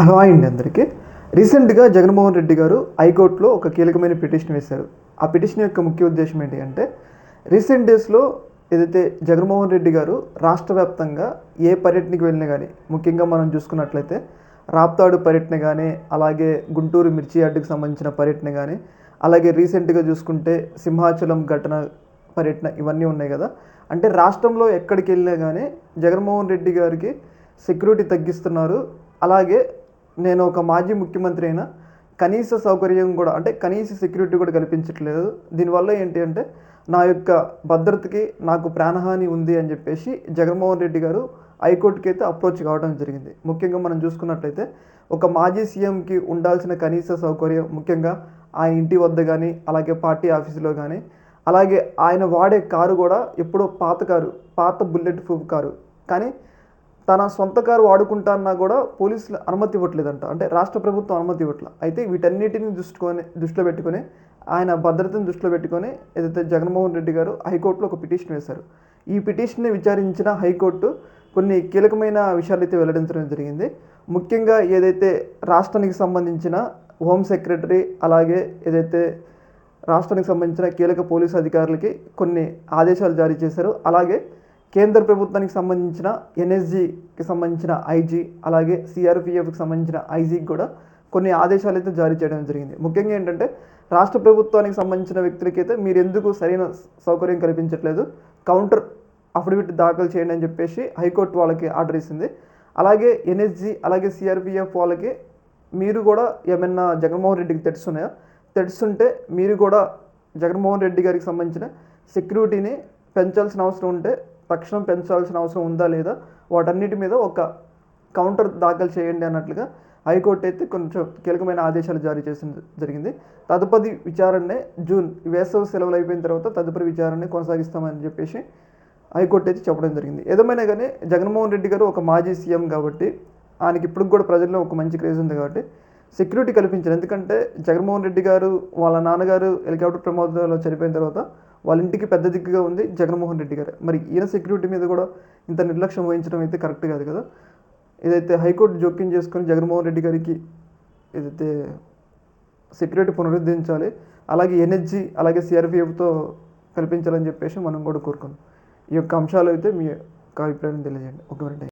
Hi అండి అందరికీ. రీసెంట్గా జగన్మోహన్ రెడ్డి గారు హైకోర్టులో ఒక కీలకమైన పిటిషన్ వేశారు. ఆ పిటిషన్ యొక్క ముఖ్య ఉద్దేశం ఏంటి అంటే, రీసెంట్ డేస్లో ఏదైతే జగన్మోహన్ రెడ్డి గారు రాష్ట్ర వ్యాప్తంగా ఏ పర్యటనకి వెళ్ళినా కానీ, ముఖ్యంగా మనం చూసుకున్నట్లయితే రాప్తాడు పర్యటన కానీ, అలాగే గుంటూరు మిర్చి యార్డుకి సంబంధించిన పర్యటన కానీ, అలాగే రీసెంట్గా చూసుకుంటే సింహాచలం ఘటన పర్యటన, ఇవన్నీ ఉన్నాయి కదా. అంటే రాష్ట్రంలో ఎక్కడికి వెళ్ళినా కానీ జగన్మోహన్ రెడ్డి గారికి సెక్యూరిటీ తగ్గిస్తున్నారు. అలాగే నేను ఒక మాజీ ముఖ్యమంత్రి అయినా కనీస సౌకర్యం కూడా, అంటే కనీస సెక్యూరిటీ కూడా కల్పించట్లేదు. దీనివల్ల ఏంటి అంటే నా యొక్క భద్రతకి నాకు ప్రాణహాని ఉంది అని చెప్పేసి జగన్మోహన్ రెడ్డి గారు హైకోర్టుకి అయితే అప్రోచ్ కావడం జరిగింది. ముఖ్యంగా మనం చూసుకున్నట్లయితే ఒక మాజీ సీఎంకి ఉండాల్సిన కనీస సౌకర్యం, ముఖ్యంగా ఆయన ఇంటి వద్ద కానీ, అలాగే పార్టీ ఆఫీసులో కానీ, అలాగే ఆయన వాడే కారు కూడా ఎప్పుడో పాత కారు, పాత బుల్లెట్ ప్రూఫ్ కారు, కానీ తన సొంత కారు వాడుకుంటాన్నా కూడా పోలీసులు అనుమతి ఇవ్వట్లేదంట. అంటే రాష్ట్ర ప్రభుత్వం అనుమతి ఇవ్వట్లేదు. అయితే వీటన్నిటిని దృష్టిలో పెట్టుకొని, ఆయన భద్రతను దృష్టిలో పెట్టుకొని ఏదైతే జగన్మోహన్ రెడ్డి గారు హైకోర్టులో ఒక పిటిషన్ వేశారు. ఈ పిటిషన్ని విచారించిన హైకోర్టు కొన్ని కీలకమైన విషయాలు అయితే వెల్లడించడం జరిగింది. ముఖ్యంగా ఏదైతే రాష్ట్రానికి సంబంధించిన హోమ్ సెక్రటరీ, అలాగే ఏదైతే రాష్ట్రానికి సంబంధించిన కీలక పోలీసు అధికారులకి కొన్ని ఆదేశాలు జారీ చేశారు. అలాగే కేంద్ర ప్రభుత్వానికి సంబంధించిన ఎన్ఎస్జికి సంబంధించిన ఐజీ, అలాగే సిఆర్పిఎఫ్కి సంబంధించిన ఐజీకి కూడా కొన్ని ఆదేశాలు అయితే జారీ చేయడం జరిగింది. ముఖ్యంగా ఏంటంటే రాష్ట్ర ప్రభుత్వానికి సంబంధించిన వ్యక్తులకైతే మీరు ఎందుకు సరైన సౌకర్యం కల్పించట్లేదు, కౌంటర్ అఫిడవిట్ దాఖలు చేయండి అని చెప్పేసి హైకోర్టు వాళ్ళకి ఆర్డర్ ఇస్తుంది. అలాగే ఎన్ఎస్జి, అలాగే సిఆర్పిఎఫ్ వాళ్ళకి మీరు కూడా ఏమైనా జగన్మోహన్ రెడ్డికి తెలుసుంటే మీరు కూడా జగన్మోహన్ రెడ్డి గారికి సంబంధించిన సెక్యూరిటీని పెంచాల్సిన అవసరం ఉంటే తక్షణం పెంచాల్సిన అవసరం ఉందా లేదా, వాటన్నిటి మీద ఒక కౌంటర్ దాఖలు చేయండి అన్నట్లుగా హైకోర్టు అయితే కొంచెం కీలకమైన ఆదేశాలు జారీ జరిగింది. తదుపరి విచారణనే జూన్ వేసవి సెలవులు అయిపోయిన తర్వాత తదుపరి విచారణని కొనసాగిస్తామని చెప్పేసి హైకోర్టు అయితే చెప్పడం జరిగింది. ఏదేమైనా కానీ జగన్మోహన్ రెడ్డి గారు ఒక మాజీ సీఎం కాబట్టి ఆయనకి ఇప్పుడు కూడా ప్రజల్లో ఒక మంచి క్రేజ్ ఉంది కాబట్టి సెక్యూరిటీ కల్పించారు. ఎందుకంటే జగన్మోహన్ రెడ్డి గారు వాళ్ళ నాన్నగారు హెలికాప్టర్ ప్రమాదంలో చనిపోయిన తర్వాత వాళ్ళ ఇంటికి పెద్ద దిక్కుగా ఉంది జగన్మోహన్ రెడ్డి గారు. మరి ఈయన సెక్యూరిటీ మీద కూడా ఇంత నిర్లక్ష్యం వహించడం అయితే కరెక్ట్ కాదు కదా. ఏదైతే హైకోర్టు జోక్యం చేసుకొని జగన్మోహన్ రెడ్డి గారికి ఏదైతే సెక్యూరిటీ పునరుద్ధరించాలి, అలాగే ఎన్హెచ్జి, అలాగే సిఆర్పిఎఫ్తో కల్పించాలని చెప్పేసి మనం కూడా కోరుకున్నాం. ఈ యొక్క అంశాలు అయితే మీ యొక్క అభిప్రాయం తెలియజేయండి. ఒక